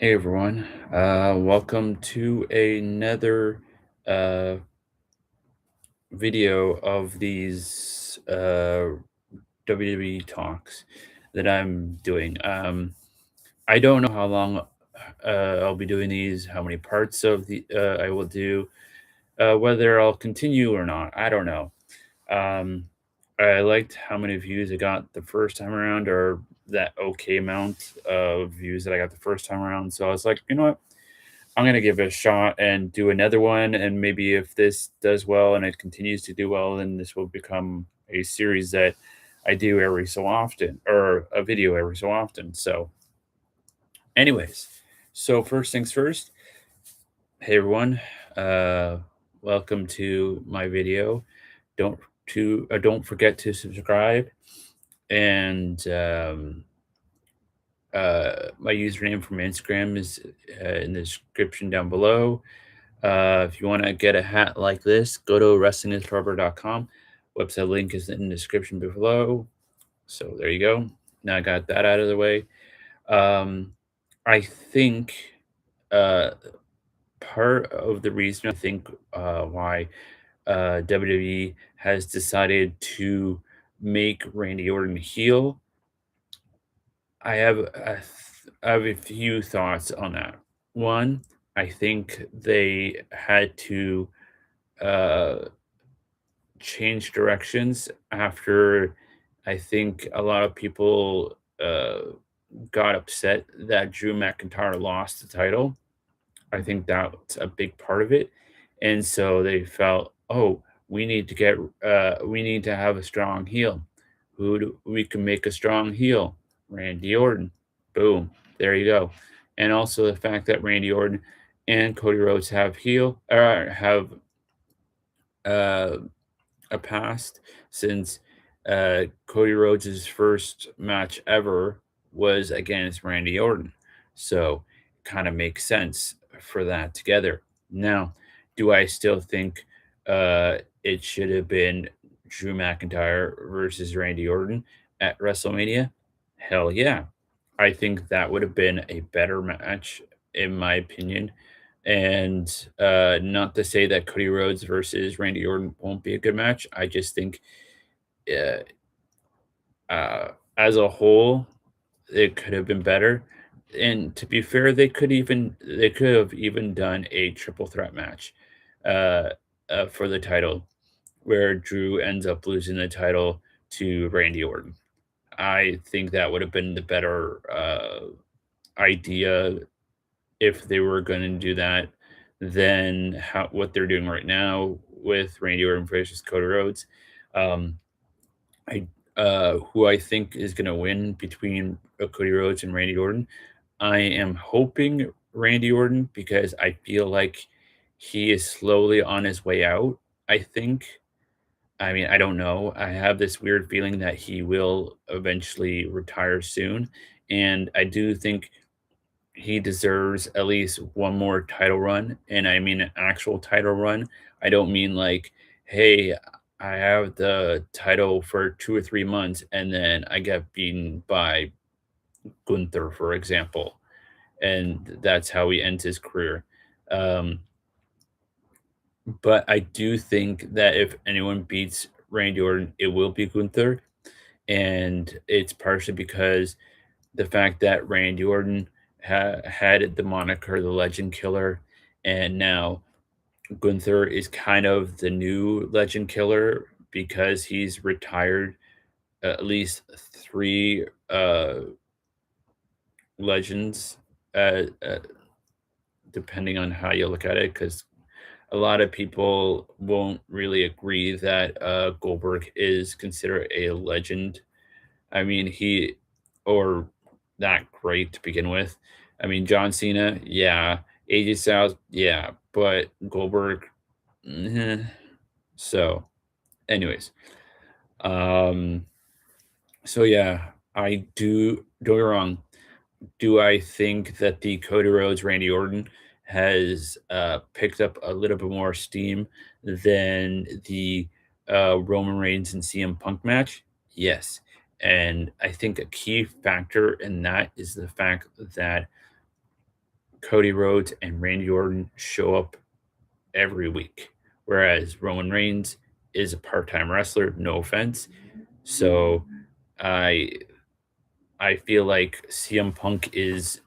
Hey everyone, welcome to another uh, video of these WWE talks that I'm doing. I don't know how long I'll be doing these, how many parts of the I will do, whether I'll continue or not. I don't know. Um, I liked how many views I got the first time around, or that okay amount of views that I got the first time around. So I was like, you know what? I'm gonna give it a shot and do another one, and maybe if this does well and it continues to do well, then this will become a series that I do every so often, or a video every so often. So, anyways, so first things first. Hey everyone, uh, welcome to my video. Don't forget to subscribe and my username from Instagram is in the description down below. If you want to get a hat like this, go to wrestlingwithbarber.com. Website link is in the description below. So there you go. Now I got that out of the way. Um, I think uh, part of the reason I think why WWE has decided to make Randy Orton heel, I have a few thoughts on that. One, I think they had to uh, change directions after I think a lot of people got upset that Drew McIntyre lost the title. I think that's a big part of it. And so they felt, oh, we need to have a strong heel. We can make a strong heel? Randy Orton. Boom. There you go. And also the fact that Randy Orton and Cody Rhodes have uh a past since Cody Rhodes' first match ever was against Randy Orton. So kind of makes sense for that together. Now, do I still think it should have been Drew McIntyre versus Randy Orton at WrestleMania? Hell yeah. I think that would have been a better match, in my opinion. And not to say that Cody Rhodes versus Randy Orton won't be a good match. I just think uh, as a whole, it could have been better. And to be fair, they could have even done a triple threat match uh, for the title, where Drew ends up losing the title to Randy Orton. I think that would have been the better idea if they were going to do that than what they're doing right now with Randy Orton versus Cody Rhodes. Um, I who I think is going to win between Cody Rhodes and Randy Orton. I am hoping Randy Orton because I feel like he is slowly on his way out. I think. I mean, I don't know. I have this weird feeling that he will eventually retire soon, and I do think he deserves at least one more title run, and I mean an actual title run. I don't mean like, "Hey, I have the title for 2 or 3 months, and then I get beaten by Gunther," for example, and that's how he ends his career. Um, but I do think that if anyone beats Randy Orton, it will be Gunther, and it's partially because the fact that Randy Orton had the moniker the Legend Killer, and now Gunther is kind of the new Legend Killer because he's retired at least three legends, depending on how you look at it. Because a lot of people won't really agree that Goldberg is considered a legend. I mean, he or not great to begin with. I mean, John Cena, yeah. AJ Styles, yeah. But Goldberg, eh. So, anyways, um, so yeah, I do. Don't get me wrong. Do I think that the Cody Rhodes Randy Orton has picked up a little bit more steam than the Roman Reigns and CM Punk match? Yes. And I think a key factor in that is the fact that Cody Rhodes and Randy Orton show up every week, whereas Roman Reigns is a part-time wrestler. No offense. So I I feel like CM Punk is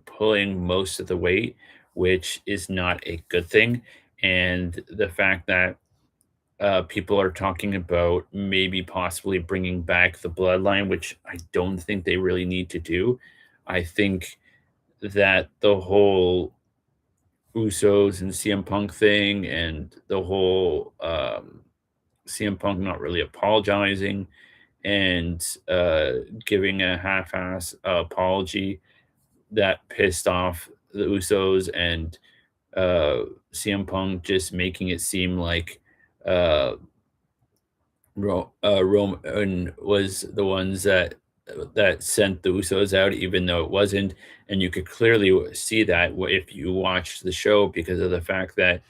pulling most of the weight, which is not a good thing. And the fact that people are talking about maybe possibly bringing back the bloodline, which I don't think they really need to do. I think that the whole Usos and CM Punk thing and the whole CM Punk not really apologizing and giving a half-ass apology that pissed off the Usos and CM Punk just making it seem like uh, Roman was the ones that sent the Usos out, even though it wasn't. And you could clearly see that if you watched the show because of the fact that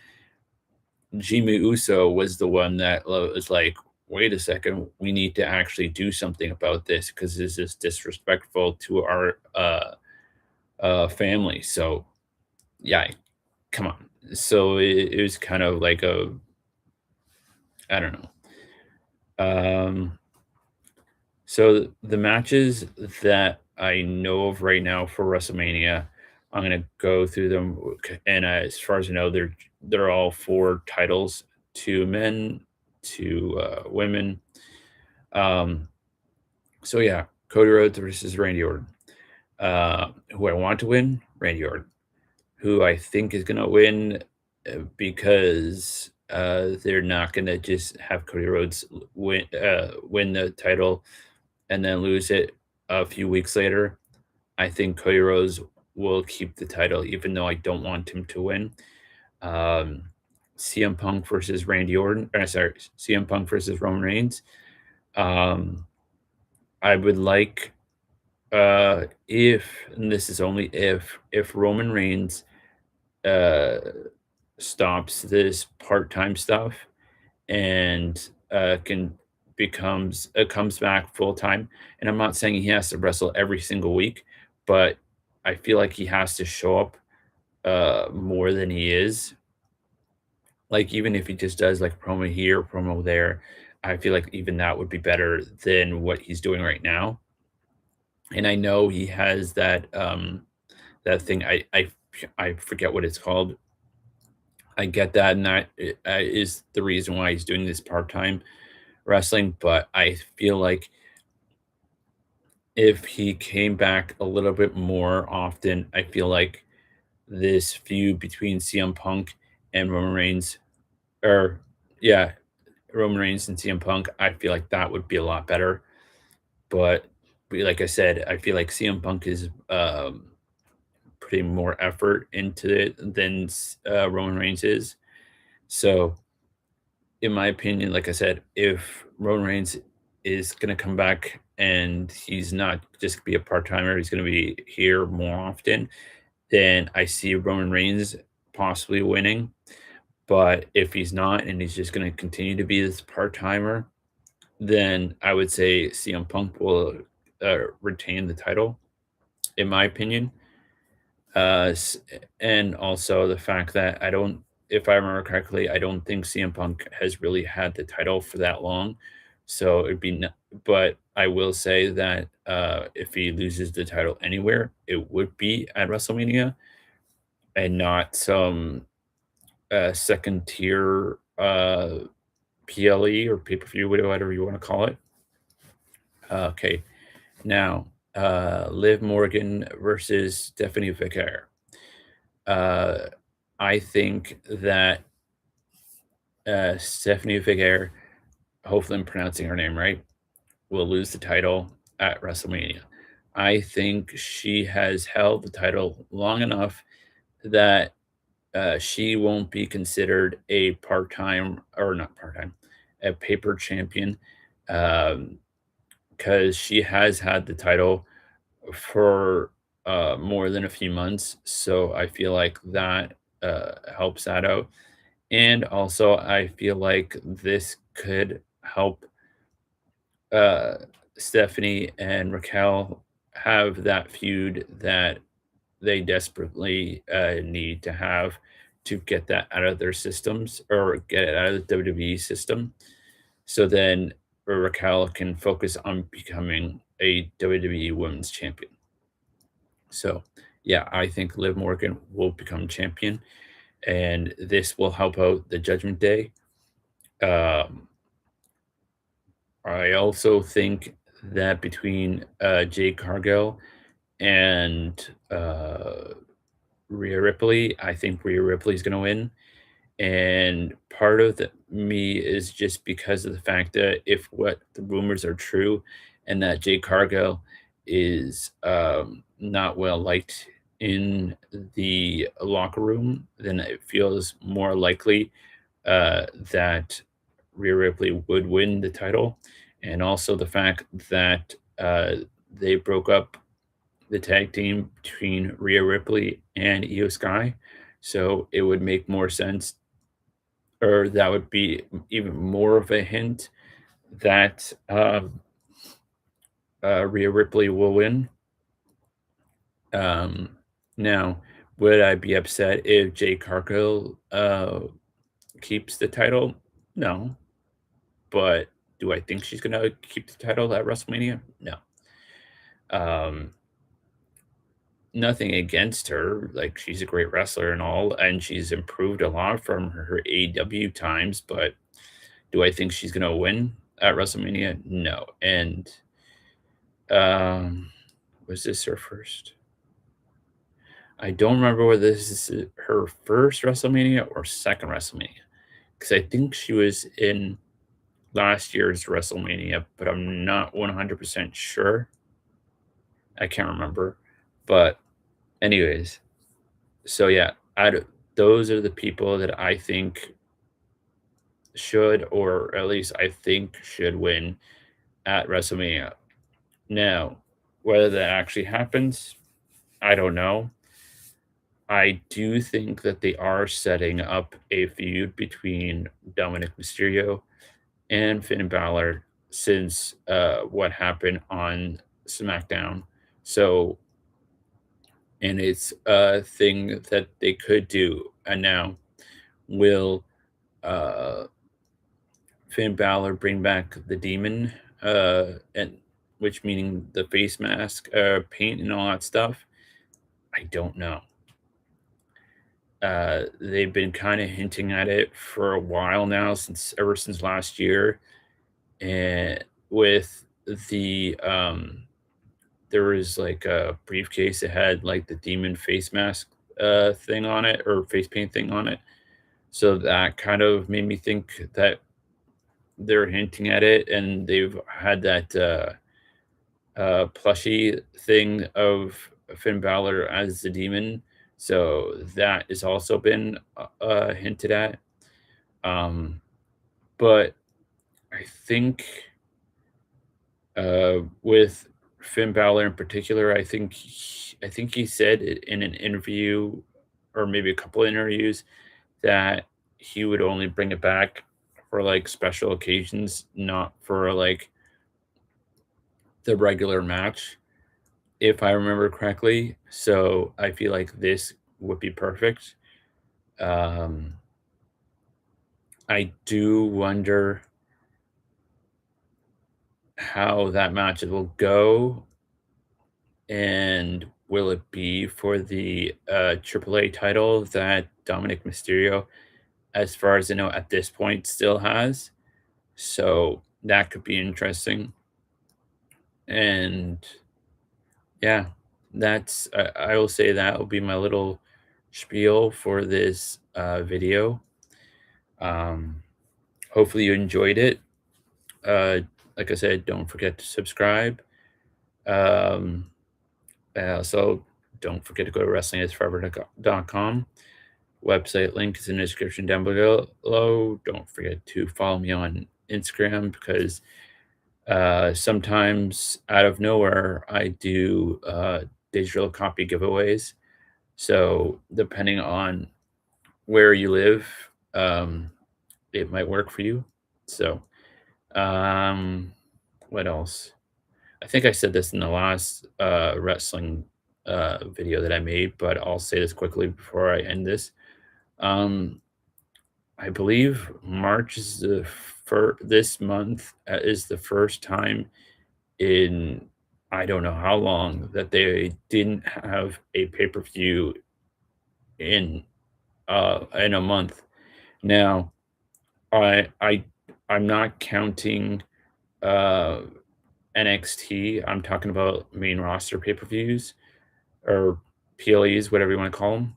Jimmy Uso was the one that was like, wait a second, we need to actually do something about this because this is disrespectful to our family. So, yeah, come on. So it was kind of like a, I don't know. So the matches that I know of right now for WrestleMania, I'm gonna go through them, and as far as I know, they're all for titles, to men, to women. Um, so yeah, Cody Rhodes versus Randy Orton. Who I want to win, Randy Orton. Who I think is gonna win, because they're not gonna just have Cody Rhodes win the title and then lose it a few weeks later. I think Cody Rhodes will keep the title, even though I don't want him to win. Um, CM Punk versus Randy Orton. Sorry, CM Punk versus Roman Reigns. Um, I would like if, and this is only if Roman Reigns uh stops this part-time stuff and can becomes comes back full time. And I'm not saying he has to wrestle every single week, but I feel like he has to show up more than he is. Like even if he just does like promo here, promo there, I feel like even that would be better than what he's doing right now. And I know he has that that thing I forget what it's called. I get that, and that is the reason why he's doing this part time wrestling. But I feel like if he came back a little bit more often, I feel like this feud between CM Punk and Roman Reigns, or yeah, Roman Reigns and CM Punk, I feel like that would be a lot better. But like I said, I feel like CM Punk is putting more effort into it than Roman Reigns is. So in my opinion, like I said, if Roman Reigns is going to come back and he's not just gonna be a part timer, he's going to be here more often, then I see Roman Reigns possibly winning. But if he's not and he's just going to continue to be this part timer, then I would say CM Punk will retain the title, in my opinion. Uh, s- and also the fact that I don't, if I remember correctly, I don't think CM Punk has really had the title for that long. So it'd be, but I will say that if he loses the title anywhere, it would be at WrestleMania and not some second tier PLE or pay per view, whatever you want to call it. Okay, now Liv Morgan versus Stephanie Vicaire. Uh, I think that Stephanie Vicaire, hopefully I'm pronouncing her name right, will lose the title at WrestleMania. I think she has held the title long enough that she won't be considered a part-time or not part-time, a paper champion, because she has had the title for more than a few months. So I feel like that helps that out. And also, I feel like this could help uh, Stephanie and Raquel have that feud that they desperately need to have to get that out of their systems or get it out of the WWE system. So then Raquel can focus on becoming a WWE Women's Champion. So, yeah, I think Liv Morgan will become champion, and this will help out the Judgment Day. Um, I also think that between Jade Cargill and Rhea Ripley, I think Rhea Ripley's going to win. And part of me is just because of the fact that if what the rumors are true and that Jade Cargill is not well liked in the locker room, then it feels more likely that Rhea Ripley would win the title. And also the fact that they broke up the tag team between Rhea Ripley and Io Sky. So it would make more sense, or that would be even more of a hint that Rhea Ripley will win. Um, Now, would I be upset if Jade Cargill keeps the title? No, but do I think she's gonna keep the title at WrestleMania? No. Um, Nothing against her. Like, she's a great wrestler and all, and she's improved a lot from her AEW times, but do I think she's gonna win at WrestleMania? No. And um, was this her first? I don't remember whether this is her first WrestleMania or second WrestleMania, because I think she was in last year's WrestleMania, but I'm not 100% sure. I can't remember. But anyways, so yeah, those are the people that I think should, or at least I think should win at WrestleMania. Now, whether that actually happens, I don't know. I do think that they are setting up a feud between Dominic Mysterio and Finn Balor since what happened on SmackDown. So, and it's a thing that they could do. And now, will uh, Finn Balor bring back the demon, and which meaning the face mask, paint, and all that stuff? I don't know. They've been kind of hinting at it for a while now, since ever since last year, and with the there was like a briefcase that had like the demon face mask thing on it, or face paint thing on it. So that kind of made me think that they're hinting at it, and they've had that plushie thing of Finn Balor as the demon. So that has also been hinted at. Um, but I think with Finn Balor in particular, I think he said in an interview, or maybe a couple interviews, that he would only bring it back for like special occasions, not for like the regular match, if I remember correctly. So I feel like this would be perfect. Um, I do wonder how that match will go, and will it be for the AAA title that Dominic Mysterio, as far as I know at this point, still has? So that could be interesting. And yeah, I will say that will be my little spiel for this video. Um, Hopefully you enjoyed it. Uh, like I said, don't forget to subscribe. Um, also, don't forget to go to wrestlingisforever.com. Website link is in the description down below. Don't forget to follow me on Instagram, because sometimes out of nowhere I do digital copy giveaways. So depending on where you live, it might work for you. So, um, what else? I think I said this in the last wrestling video that I made, but I'll say this quickly before I end this. Um, I believe March is the this month is the first time in I don't know how long that they didn't have a pay-per-view in in a month. Now, I I'm not counting uh NXT. I'm talking about main roster pay-per-views or PLEs, whatever you want to call them.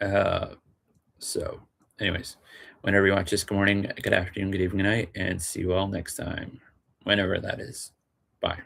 Uh, so, anyways, whenever you watch this, good morning, good afternoon, good evening, good night, and see you all next time, whenever that is. Bye.